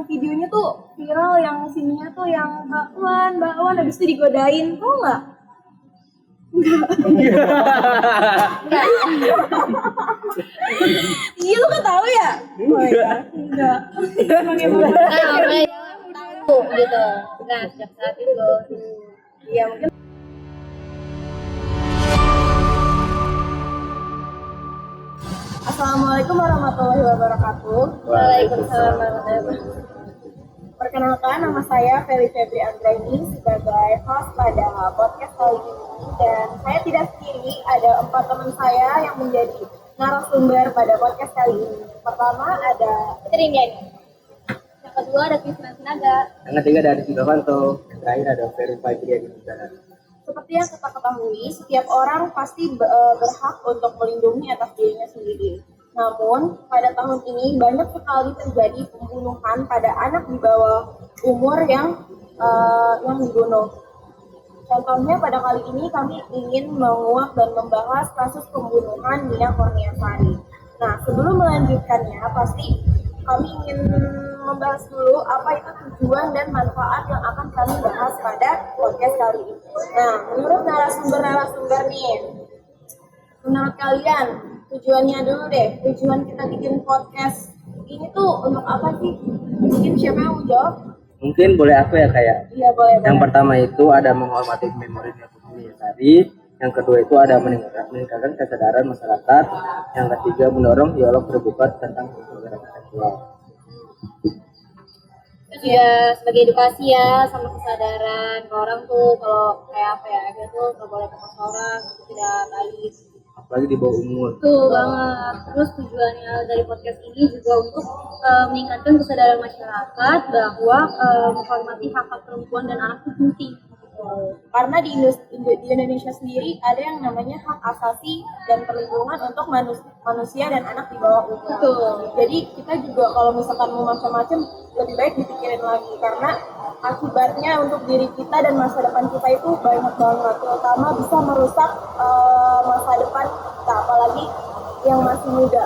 videonya tuh viral yang sininya tuh yang bakwan habis itu digodain, tau nggak? Enggak. Iya lu kan tahu ya? Oh iya, enggak. Nah, tahu gitu. Nah, sejak saat itu. Iya mungkin. Assalamualaikum warahmatullahi wabarakatuh. Waalaikumsalam warahmatullahi wabarakatuh. Perkenalkan, nama saya Feli Febri Andraini sebagai host pada podcast kali ini, dan saya tidak sendiri, ada 4 teman saya yang menjadi narasumber pada podcast kali ini. Pertama ada Fitri Indiani. Yang kedua ada Krisna Sinaga. Yang ketiga ada Rizky Gavanto. Yang terakhir ada Ferry Fajri yang Udara. Seperti yang kita ketahui, setiap orang pasti berhak untuk melindungi atas dirinya sendiri. Namun, pada tahun ini banyak sekali terjadi pembunuhan pada anak di bawah umur yang dibunuh. Contohnya pada kali ini kami ingin menguak dan membahas kasus pembunuhan Nia Kurniasari. Nah, sebelum melanjutkannya, pasti kami ingin membahas dulu apa itu tujuan dan manfaat yang akan kami bahas pada podcast kali ini. Nah, menurut narasumber nih, menurut kalian tujuannya dulu deh, tujuan kita bikin podcast ini tuh untuk apa sih? Mungkin siapa yang mau jawab? Mungkin boleh aku ya kayak. Iya boleh. Yang pertama itu ada menghormati memori Nia Kurniasari. Yang kedua itu ada meningkatkan kesadaran masyarakat. Yang ketiga mendorong dialog terbuka tentang kekerasan seksual. Terus juga sebagai edukasi ya, sama kesadaran ke orang tuh kalau kayak apa ya, dia tuh nggak boleh memaksa orang, itu tidak baik. Apalagi di bawah umur. Betul banget. Terus tujuannya dari podcast ini juga untuk meningkatkan kesadaran masyarakat bahwa menghormati hak-hak perempuan dan anak itu penting. Karena di Indonesia sendiri ada yang namanya hak asasi dan perlindungan untuk manusia dan anak di bawah umur. Betul. Jadi kita juga kalau misalkan mau macam-macam lebih baik dipikirin lagi, karena akibatnya untuk diri kita dan masa depan kita itu banyak banget, terutama bisa merusak masa depan kita, apalagi yang masih muda.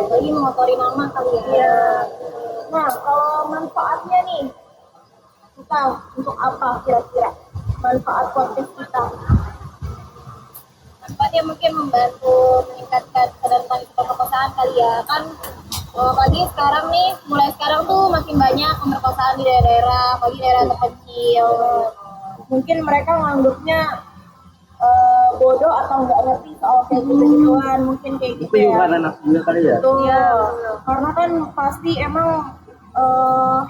Apalagi mengotori mama kali ya. Iya. Nah, kalau manfaatnya nih, kita untuk apa kira-kira manfaat podcast kita? Manfaatnya mungkin membantu meningkatkan kesadaran pemerkosaan kali ya kan. Apalagi sekarang nih, mulai sekarang tuh makin banyak pemerkosaan di daerah-daerah, apalagi daerah terpencil. Mungkin mereka nganggapnya bodoh atau nggak ngerti soal kayak gitu-gituan, mungkin kayak gitu Mungkin ya. bukan anak juga kali ya. Betul. Iya. Karena kan pasti emang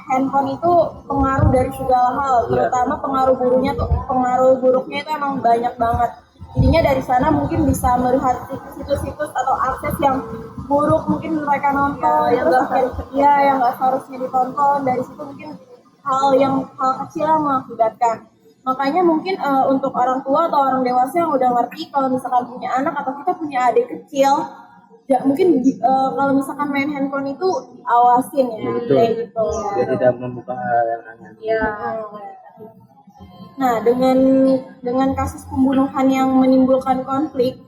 handphone itu pengaruh dari segala hal, terutama pengaruh buruknya itu emang banyak banget. Jadinya dari sana mungkin bisa melihat situs-situs atau akses yang buruk mungkin mereka nonton, terus akhirnya yang nggak seharusnya ditonton. Dari situ mungkin hal kecil yang mengakibatkan. Makanya mungkin untuk orang tua atau orang dewasa yang udah ngerti kalau misalkan punya anak atau kita punya adik kecil, ya mungkin kalau misalkan main handphone itu awasin ya, kayak gitu. Biar tidak membuka hal yang aneh. Iya. Nah, dengan kasus pembunuhan yang menimbulkan konflik,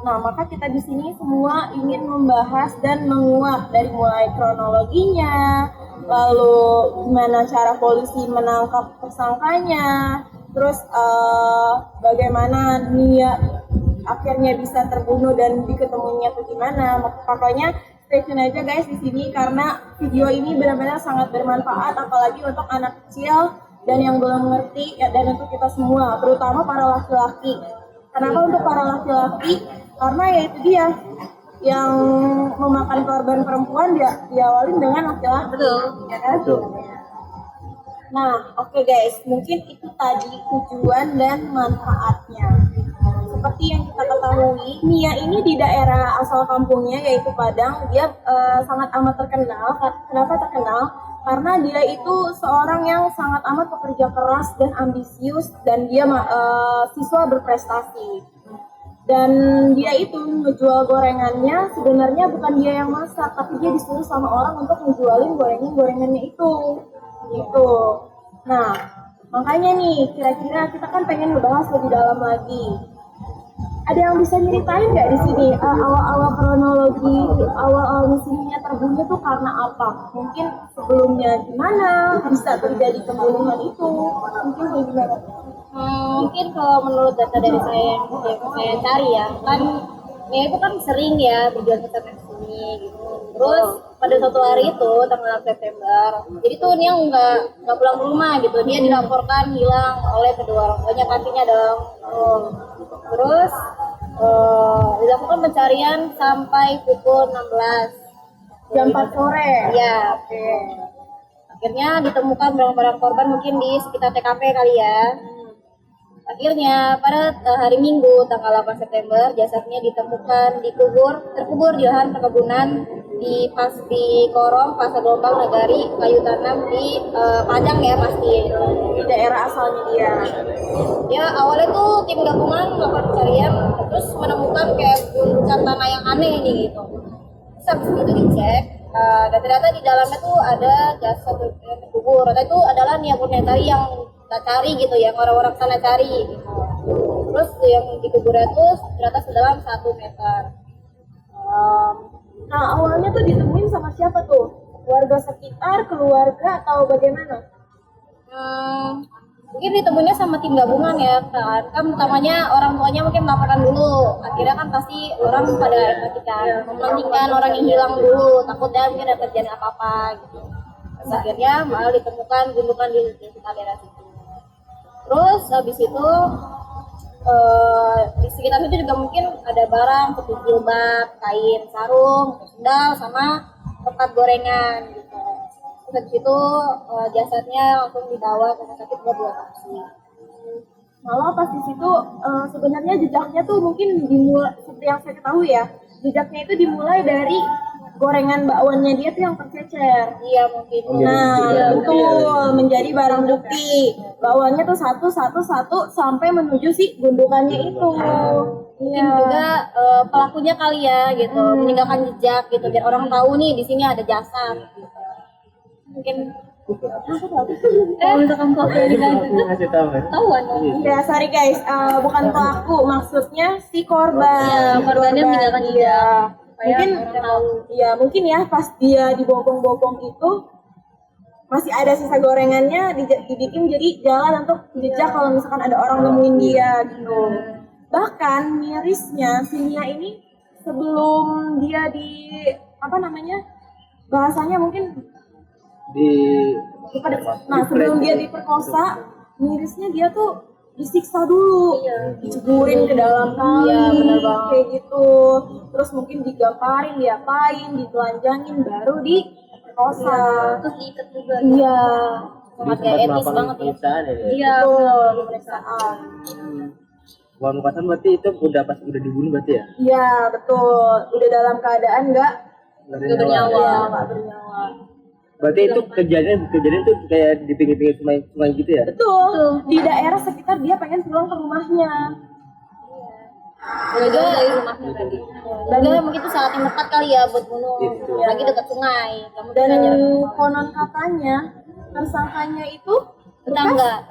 nah maka kita di sini semua ingin membahas dan menguak dari mulai kronologinya, lalu gimana cara polisi menangkap tersangkanya, terus bagaimana Nia akhirnya bisa terbunuh dan diketemunya tuh gimana. Makanya stay tune aja guys di sini, karena video ini benar-benar sangat bermanfaat, apalagi untuk anak kecil dan yang belum ngerti ya, dan untuk kita semua, terutama para laki-laki. Kenapa untuk para laki-laki? Karena ya itu dia yang memakan korban perempuan diawalin dengan laki-laki. Betul. Ya kan? Nah, oke guys, mungkin itu tadi tujuan dan manfaatnya. Seperti yang kita ketahui, Nia ini di daerah asal kampungnya yaitu Padang, dia sangat amat terkenal. Kenapa terkenal? Karena dia itu seorang yang sangat amat pekerja keras dan ambisius, dan dia siswa berprestasi. Dan dia itu ngejual gorengannya, sebenarnya bukan dia yang masak, tapi dia disuruh sama orang untuk ngejualin gorengannya itu. Gitu. Nah, makanya nih, kira-kira kita kan pengen ngebahas lebih dalam lagi. Ada yang bisa nyeritain nggak di sini awal-awal kronologi awal-awal mesinnya terbunuh tuh karena apa? Mungkin sebelumnya gimana bisa terjadi pembunuhan itu? Mungkin kayak gimana? Mungkin kalau menurut data dari saya yang saya cari ya kan, ya itu kan sering ya berjualan ke sana sini gitu. Terus pada suatu hari itu tanggal 6 September, jadi tuh dia nggak pulang ke rumah gitu, dia dilaporkan hilang oleh kedua orang tuanya, pastinya dong. Terus dilakukan pencarian sampai pukul 16 Jam 4 sore. ya. Oke. Akhirnya ditemukan barang-barang korban mungkin di sekitar TKP kali ya. Akhirnya pada hari Minggu tanggal 8 September jasadnya ditemukan terkubur di lahan perkebunan di Korong, Pasar Gelombang, Nagari, Kayu Tanam di Padang ya pasti. Di daerah asalnya dia. Ya awalnya tuh tim gabungan melakukan pencarian terus menemukan kayak gundukan tanah yang aneh nih gitu. Terus habis itu dicek dan ternyata di dalamnya tuh ada jasad yang terkubur. Ternyata itu adalah Nia Kurniasari yang kita cari gitu, yang orang-orang sana cari gitu. Terus yang dikuburnya tuh ternyata sedalam 1 meter. Nah awalnya tuh ditemuin sama siapa tuh? Warga sekitar, keluarga atau bagaimana? Mungkin ditemunya sama tim gabungan ya kan utamanya orang tuanya mungkin melaporkan dulu, akhirnya kan pasti orang pada empati kan, mementingkan orang yang hilang dulu, takutnya mungkin ada terjadi apa-apa gitu. Terus akhirnya malah ditemukan gundukan di sekitar daerah situ. Terus habis itu di sekitar itu juga mungkin ada barang seperti jilbab, kain sarung, sendal, sama tempat gorengan gitu. Terus habis itu jasadnya langsung dibawa ke rumah sakit buat diotopsi. Malah pas di situ sebenarnya jejaknya tuh mungkin dimulai seperti yang saya ketahui ya, jejaknya itu dimulai dari gorengan bakwannya dia tuh yang tercecer. Iya mungkin. Nah, betul menjadi barang bukti. Bakwannya tuh satu sampai menuju si gundukannya itu. Mungkin juga pelakunya kali ya gitu, meninggalkan jejak gitu biar orang tahu nih di sini ada jasad gitu. Mungkin untuk pelaku yang dilanjut Kasih tahu kan? tahuan. Ya, sorry guys, bukan pelaku, maksudnya si korban. Iya, korbannya meninggalkan jejak. Iya. Mungkin orang tahu. ya mungkin ya pas dia dibopong-bopong itu masih ada sisa gorengannya dibikin jadi jalan untuk jejak kalau misalkan ada orang nemuin dia gitu. Bahkan mirisnya si Nia ini sebelum dia bahasanya mungkin sebelum dia diperkosa, mirisnya dia tuh disiksa dulu, diceburin ke dalam kali, kayak gitu. Terus mungkin digamparin, diapain, ditelanjangin, baru diperkosa. Terus diikat juga. Iya, Sangat gak etis banget ya. Iya. betul, pemeriksaan. Uang kosan berarti itu udah dibunuh berarti ya? Iya, betul. Udah dalam keadaan nggak Bernyawa. nggak bernyawa. Berarti itu kejadian tuh kayak di pinggir-pinggir sungai gitu ya? Betul. Di daerah sekitar dia pengen pulang ke rumahnya. Juga dari rumahnya tadi. Dan mungkin itu saat yang tepat kali ya buat bunuh. Gitu. Lagi dekat sungai. Kamu Dan jalan konon katanya tersangkanya itu tetangga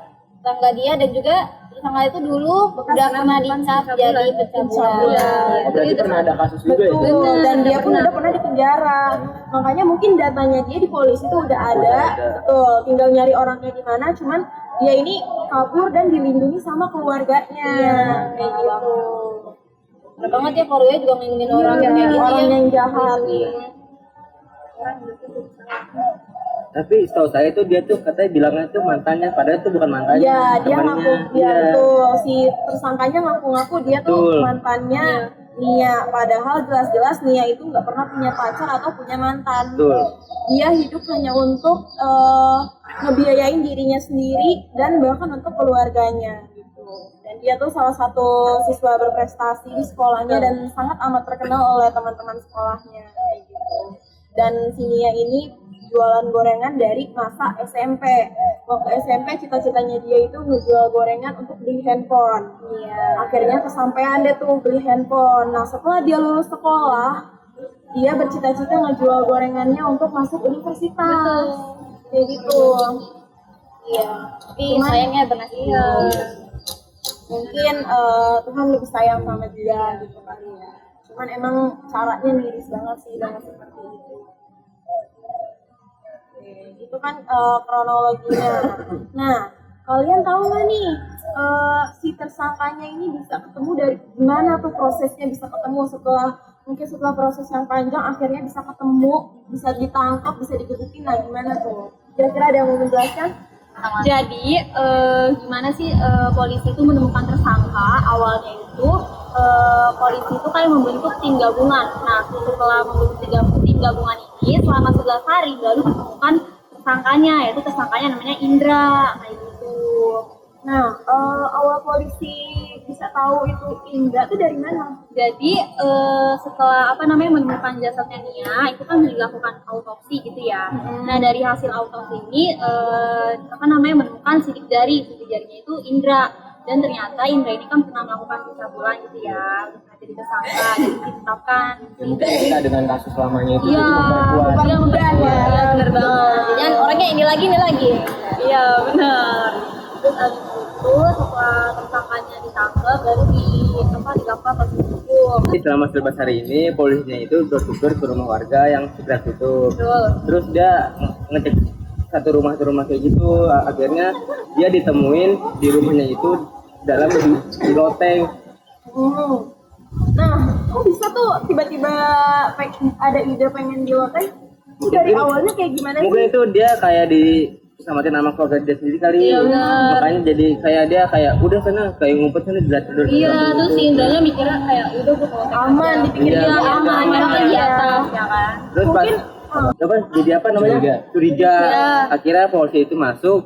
dia dan juga tersangka itu dulu udah pernah dicap jadi pencabulan. Oh, berarti pernah ada kasus juga ya? betul, dan dia pun udah pernah di penjara. Makanya mungkin datanya dia di polisi itu udah ada. Betul, tinggal nyari orangnya di mana. Cuman dia ini kabur dan dilindungi sama keluarganya. Kayak gitu. Bener banget ya keluarganya juga ngelindungin orang yang kayak gitu Orang ya. yang jahat. Tapi setahu saya itu dia tuh katanya bilangnya tuh mantannya, padahal itu bukan mantannya. Iya, dia ngaku, temannya. dia Iya. betul. Si tersangkanya ngaku-ngaku dia tuh Betul. mantannya Nia. Padahal jelas-jelas Nia itu nggak pernah punya pacar atau punya mantan. Betul. Dia hidup hanya untuk ngebiayain dirinya sendiri dan bahkan untuk keluarganya gitu. Dan dia tuh salah satu siswa berprestasi di sekolahnya dan sangat amat terkenal oleh teman-teman sekolahnya kayak gitu. Dan si Nia ini jualan gorengan dari masa SMP. Waktu SMP cita-citanya dia itu ngejual gorengan untuk beli handphone. Iya. Akhirnya kesampaian deh tuh beli handphone. Nah setelah dia lulus sekolah, dia bercita-cita ngejual gorengannya untuk masuk universitas. Kayak gitu. Iya. Tapi sayangnya bernasib. Mungkin Tuhan lebih sayang sama dia gitu kali ya. Cuman emang caranya miris banget sih dengan seperti itu. Oke, itu kan kronologinya. Nah, kalian tahu nggak nih si tersangkanya ini bisa ketemu dari gimana tuh prosesnya bisa ketemu setelah proses yang panjang akhirnya bisa ketemu, bisa ditangkap, bisa digebukin. Nah, gimana tuh? Kira-kira ada yang mau menjelaskan? Jadi gimana sih polisi itu menemukan tersangka awalnya itu polisi itu kayak membentuk tim gabungan. Nah setelah membentuk tim gabungan ini selama 11 hari baru ditemukan tersangkanya, yaitu tersangkanya namanya Indra kayak gitu. Nah, awal polisi bisa tahu itu Indra tuh dari mana? Jadi setelah menemukan jasadnya Nia itu kan dilakukan autopsi gitu ya. Nah dari hasil autopsi ini menemukan sidik jarinya itu Indra, dan ternyata Indra ini kan pernah melakukan pencabulan gitu ya, jadi tersangka, jadi ditetapkan. Ya, mungkin kita dengan kasus lamanya itu Iya, jadi memperkuat. iya benar banget. Dan orangnya ini lagi. Iya benar. Terus abis itu setelah tersangkanya ditangkap baru dilakukan proses hukum. Jadi selama 11 hari ini polisinya itu door ke rumah warga yang sudah tutup. Betul. Terus dia ngecek satu rumah kayak gitu. Akhirnya dia ditemuin di rumahnya itu dalam di loteng. Nah, kok bisa tuh tiba-tiba ada ide pengen di loteng? Itu dari awalnya kayak gimana sih? Mungkin itu dia kayak disamatin sama keluarga dia sendiri kali. Iya, benar. Makanya jadi dia kayak udah sana kayak ngumpet sana di tidur. Iya, terus si Indranya mikirnya kayak udah gue mau Aman, dipikirnya Iya, aman, karena kan di iya. atas ya kan. Terus pas jadi apa namanya? Curiga. Iya. Akhirnya polisi itu masuk,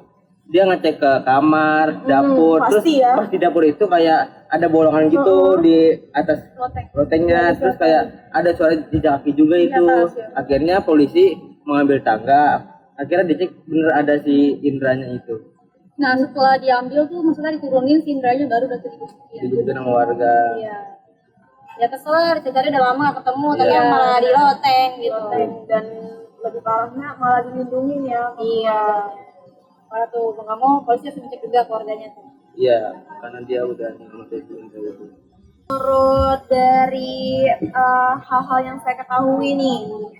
dia ngecek ke kamar, dapur, terus pasti ya. pas di dapur itu kayak ada bolongan gitu di atas lotengnya, terus kayak ada suara jejak kaki juga itu. atas, ya. Akhirnya polisi mengambil tangga, akhirnya dicek bener ada si Indranya itu. Nah setelah diambil tuh maksudnya diturunin si Indranya baru udah digebukin. Digebukin sama warga. Iya. Ya kesel, dicari udah lama gak ketemu, Iya. tapi malah di loteng gitu. Dan lebih parahnya malah dilindungin ya. Iya. Malah tuh mau nggak mau polisi harus ngecek juga keluarganya tuh. Iya, karena dia udah ngomongin itu. Menurut dari hal-hal yang saya ketahui nih,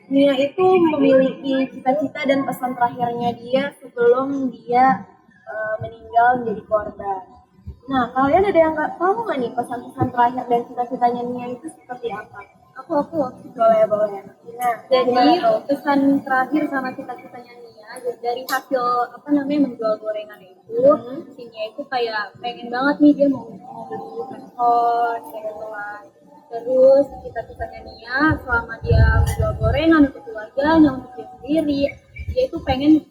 Nia itu memiliki cita-cita dan pesan terakhirnya dia sebelum dia meninggal menjadi korban. Nah, kalian ada yang nggak tahu nggak nih pesan-pesan terakhir dan cita-citanya Nia itu seperti apa? Aku boleh. Nah, Jadi pesan terakhir sama cita-citanya Nia dari hasil menjual gorengan itu, si Nia itu kayak pengen banget nih dia mau beli handphone kayak gitu lah. Terus cita-citanya Nia selama dia menjual gorengan untuk keluarganya, untuk dia sendiri, dia itu pengen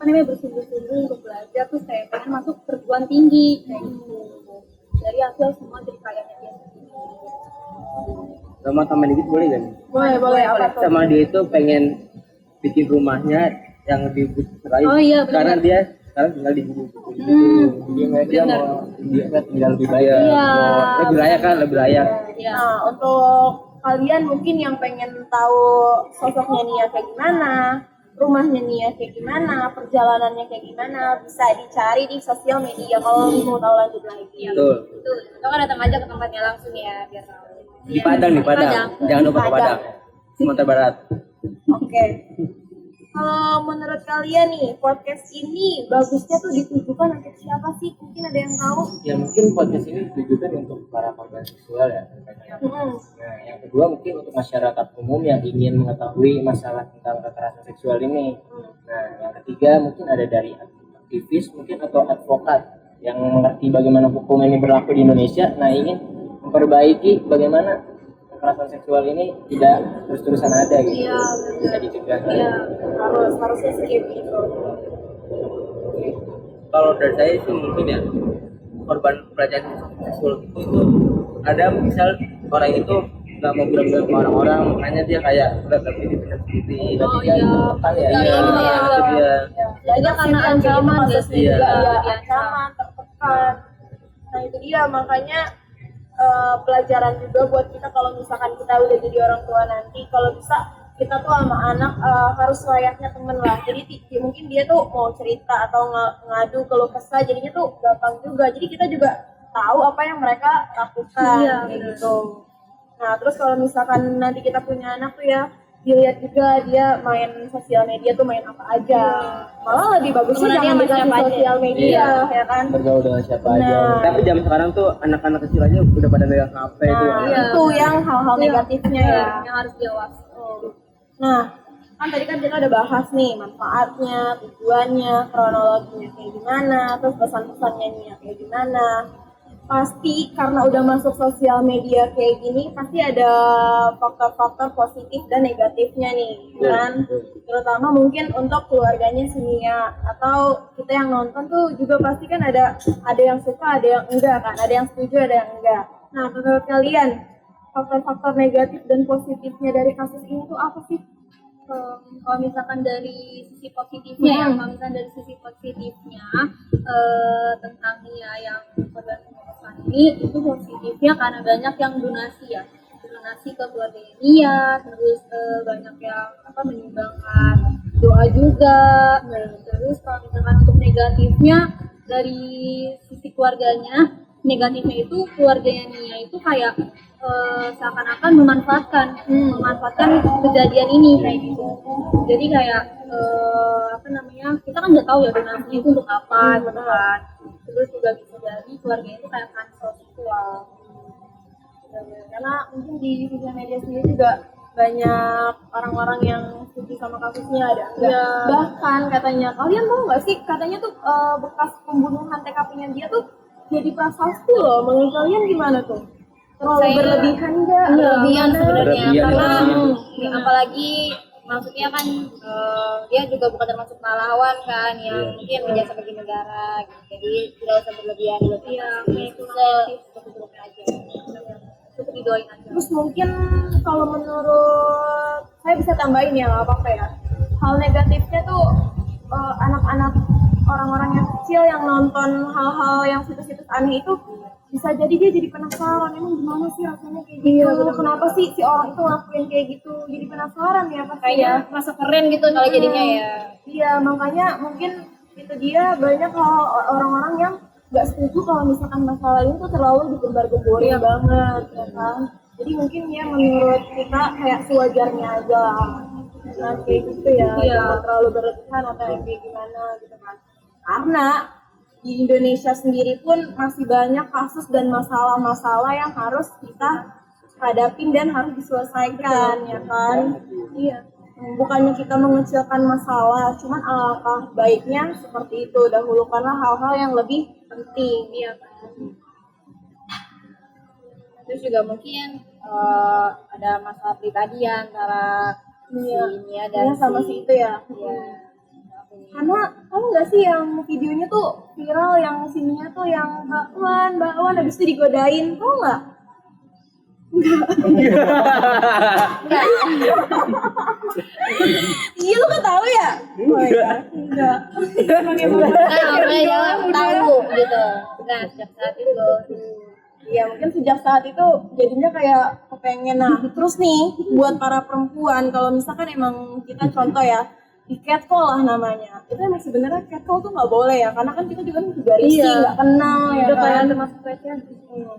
bersungguh-sungguh untuk belajar, terus kayak pengen masuk perguruan tinggi kayak gitu. Dari hasil semua jerih payahnya dia sendiri. Sama tambahan dikit boleh kan? boleh apa tuh? Sama dia itu pengen bikin rumahnya yang di Serai. Oh iya, benar. Karena dia sekarang tinggal di Bukit gitu. Jadi dia mau tinggal lebih layak. Iya. Lebih layak kan, lebih layak. Iya. Nah, untuk kalian mungkin yang pengen tahu sosoknya Nia kayak gimana, rumahnya Nia kayak gimana, perjalanannya kayak gimana, bisa dicari di sosial media kalau mau tahu lanjut lagi. Betul. Tuh, kita kan datang aja ke tempatnya langsung ya biar tahu. Di Padang. Jangan lupa ke Padang. Sumatera Barat. Oke. Kalau menurut kalian nih, podcast ini bagusnya tuh ditujukan untuk siapa sih? Mungkin ada yang tahu? Ya mungkin podcast ini ditujukan untuk para korban seksual ya. Nah, yang kedua mungkin untuk masyarakat umum yang ingin mengetahui masalah tentang kekerasan seksual ini. Nah, yang ketiga mungkin ada dari aktivis mungkin atau advokat yang mengerti bagaimana hukum ini berlaku di Indonesia. Nah, ingin memperbaiki bagaimana kekerasan seksual ini tidak terus-terusan ada gitu. Iya, Bisa dicegah. Iya, harusnya sih kayak gitu. Kalau dari saya sih mungkin ya korban pelecehan seksual itu ada misal orang itu nggak mau bilang ke orang-orang, makanya dia kayak udah ini sendiri. Oh iya. Kan ya. Iya, iya. Itu dia. Banyak karena ancaman biasanya Iya. juga ya, ancaman, tertekan. Nah itu dia makanya pelajaran juga buat kita kalau misalkan kita udah jadi orang tua nanti, kalau bisa kita tuh sama anak harus layaknya temen lah. Jadi mungkin dia tuh mau cerita atau ngadu keluh kesah, jadinya tuh gampang juga. Jadi kita juga tahu apa yang mereka lakukan Iya, kayak benar. gitu. Nah, terus kalau misalkan nanti kita punya anak tuh ya, dilihat juga dia main sosial media tuh main apa aja. Malah lebih bagusnya Temenannya jangan sama dikasih siapa aja. sosial media, Iya. ya kan? bergaul dengan siapa aja. Nah. Tapi zaman sekarang tuh anak-anak kecil aja udah pada megang HP tuh. Nah, Iya. itu yang hal-hal negatifnya ya. yang harus diawas. Nah, kan tadi kan kita udah bahas nih manfaatnya, tujuannya, kronologinya kayak gimana, terus pesan-pesannya nih kayak gimana. Pasti karena udah masuk sosial media kayak gini, pasti ada faktor-faktor positif dan negatifnya nih, kan? Terutama mungkin untuk keluarganya si Nia atau kita yang nonton tuh juga pasti kan ada yang suka, ada yang enggak kan, ada yang setuju, ada yang enggak. Nah, menurut kalian faktor-faktor negatif dan positifnya dari kasus ini tuh apa sih? Kalau misalkan dari sisi positifnya ya, kalau misalkan dari sisi positifnya tentang Nia yang korban pemerkosaan ini, itu positifnya karena banyak yang donasi ya, donasi ke keluarga Nia, terus banyak yang menyumbangkan doa juga. Terus kalau misalkan untuk negatifnya dari sisi keluarganya, negatifnya itu keluarganya Nia itu kayak seakan-akan memanfaatkan kejadian ini kayak gitu. Jadi kayak kita kan nggak tahu ya donasi itu untuk apa gitu kan. Terus juga bisa jadi keluarganya itu kayak cancel seksual. Karena mungkin di sosial media sendiri juga banyak orang-orang yang setuju sama kasusnya, ada enggak. Bahkan katanya, kalian tahu nggak sih, katanya tuh bekas pembunuhan TKP-nya dia tuh jadi prasasti loh. Menurut kalian gimana tuh? Terlalu Saya- berlebihan nggak? Berlebihan sebenarnya Berlebihan karena ya. apalagi maksudnya kan dia juga bukan termasuk pahlawan kan yang mungkin berjasa bagi negara gitu. Jadi tidak usah berlebihan gitu. Iya, itu seburuknya aja. Cukup didoain aja. Terus mungkin kalau menurut saya bisa tambahin ya, nggak apa-apa ya. Hal negatifnya tuh anak-anak, orang-orang yang kecil yang nonton hal-hal yang situs-situs aneh itu bisa jadi dia jadi penasaran, emang gimana sih rasanya kayak gitu, kenapa sih si orang itu ngelakuin kayak gitu, jadi penasaran ya pasti Kayaknya ya. masa keren gitu kalau jadinya ya. Iya, makanya mungkin itu dia banyak orang-orang yang nggak setuju kalau misalkan masalah ini tuh terlalu digembar-gemborin banget, ya kan. Jadi mungkin ya menurut kita kayak sewajarnya aja lah. Nah, kayak gitu ya, jangan terlalu berlebihan atau yang kayak gimana gitu kan. Karena di Indonesia sendiri pun masih banyak kasus dan masalah-masalah yang harus kita hadapin dan harus diselesaikan, ya kan? Iya. Bukannya kita mengecilkan masalah, cuman alangkah baiknya seperti itu, dahulukanlah hal-hal yang lebih penting. Iya kan. Terus juga mungkin ada masalah pribadi ya antara Iya. si Nia dan Iya, sama si itu ya. Iya. Karena tahu nggak sih yang videonya tuh viral, yang sininya tuh yang bakwan habis itu digodain, tahu nggak? Iya, lu kan tahu ya? Oh iya, enggak. Makanya jangan tahu gitu. Nah, sejak saat itu. Iya, mungkin sejak saat itu jadinya kayak kepengen. Nah, terus nih buat para perempuan, kalau misalkan emang kita contoh ya, di catcall lah namanya. Itu emang sebenarnya catcall tuh nggak boleh ya, karena kan kita juga risih, nggak kenal ya Udah kayak kan. termasuk pelecehan.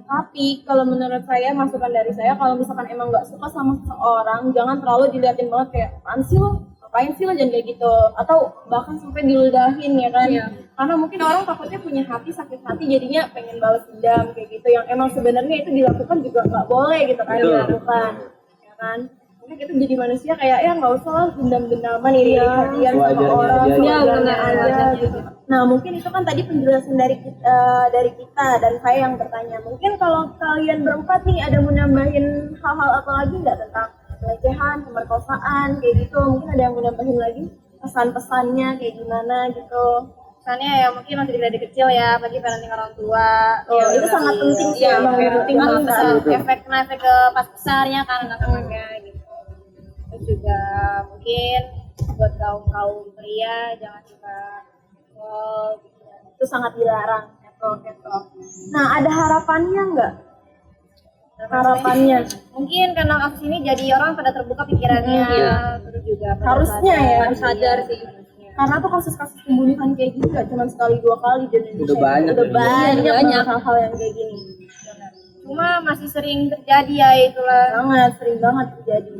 Tapi kalau menurut saya, masukan dari saya, kalau misalkan emang nggak suka sama seseorang, jangan terlalu diliatin banget kayak apaan sih lo, ngapain sih lo, jangan kayak gitu. Atau bahkan sampai diludahin ya kan. Karena mungkin orang takutnya punya hati, sakit hati, jadinya pengen balas dendam kayak gitu. Yang emang sebenarnya itu dilakukan juga nggak boleh gitu kan, dilakukan. Ya kan. Mungkin kita jadi manusia kayak ya nggak usah lah dendam-dendaman, iri-irian sama Sewajarnya orang, aja, sewajarnya gitu. aja gitu. Nah, mungkin itu kan tadi penjelasan dari kita dan saya yang bertanya. Mungkin kalau kalian berempat nih ada mau nambahin hal-hal apa lagi nggak tentang pelecehan, pemerkosaan kayak gitu? Mungkin ada yang mau nambahin lagi pesan-pesannya kayak gimana gitu? Misalnya ya mungkin masih dari kecil ya, pasti parenting orang tua. Oh, itu sangat penting sih, Iya, emang penting kan banget. bisa efek ke pas besarnya kan anak-anaknya gitu. Terus juga mungkin buat kaum pria jangan suka gitu. Itu sangat dilarang. Nah, ada harapannya nggak? Harapannya Mungkin karena kasus ini jadi orang pada terbuka pikirannya, terus juga pada Harusnya sadar, ya. harus sadar sih. karena tuh kasus-kasus pembunuhan kayak gini gak cuma sekali dua kali di Indonesia. Udah banyak. Udah banyak Iya, banyak. hal-hal yang kayak gini. Cuma masih sering terjadi ya itulah. Banget, sering banget terjadi.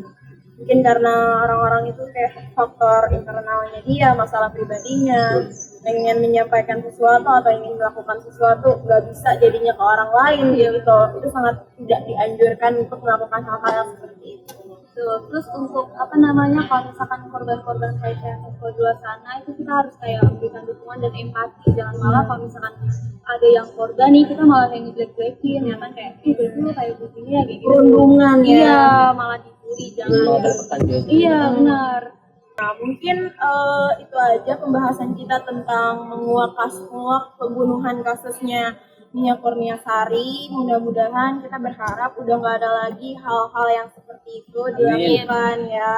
Mungkin karena orang-orang itu kayak faktor internalnya dia, masalah pribadinya, ingin menyampaikan sesuatu atau ingin melakukan sesuatu nggak bisa jadinya ke orang lain gitu. Itu sangat tidak dianjurkan untuk melakukan hal-hal yang seperti itu. Tuh, terus untuk apa namanya kalau misalkan korban-korban pelecehan seksual di luar sana itu kita harus kayak memberikan dukungan dan empati, jangan malah kalau misalkan ada yang korban nih kita malah kayak ngejelek-jelekin ya kan kayak berarti lu kayak begini ya kayak gitu. Perundungan ya. Iya, malah dibully jangan. Mau tertekan juga. Iya benar. Nah, mungkin itu aja pembahasan kita tentang menguak pembunuhan kasusnya Nia Kurniasari. Mudah-mudahan kita berharap udah nggak ada lagi hal-hal yang seperti itu dilakukan ya.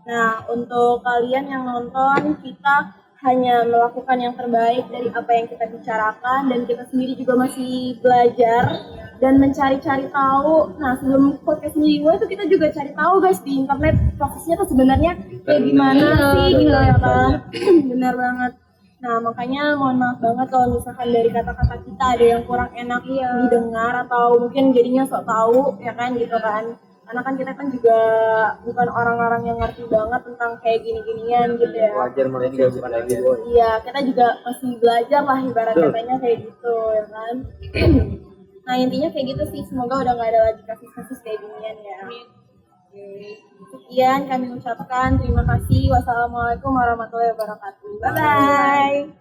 Nah, untuk kalian yang nonton, kita hanya melakukan yang terbaik dari apa yang kita bicarakan dan kita sendiri juga masih belajar dan mencari-cari tahu. Nah, sebelum podcast ini itu kita juga cari tahu guys di internet prosesnya tuh sebenarnya kayak gimana sih gitu ya kan. Benar banget. Nah, makanya mohon maaf banget kalau misalkan dari kata-kata kita ada yang kurang enak didengar atau mungkin jadinya sok tahu ya kan gitu kan. Karena kan kita kan juga bukan orang-orang yang ngerti banget tentang kayak gini-ginian gitu ya. Wajar mereka bukan lagi boy. Iya, kita juga masih belajar lah ibarat Betul. katanya kayak gitu ya kan. Nah, intinya kayak gitu sih, semoga udah gak ada lagi kasus-kasus kayak ginian ya. Oke. Sekian kami ucapkan, terima kasih. Wassalamualaikum warahmatullahi wabarakatuh. Bye-bye.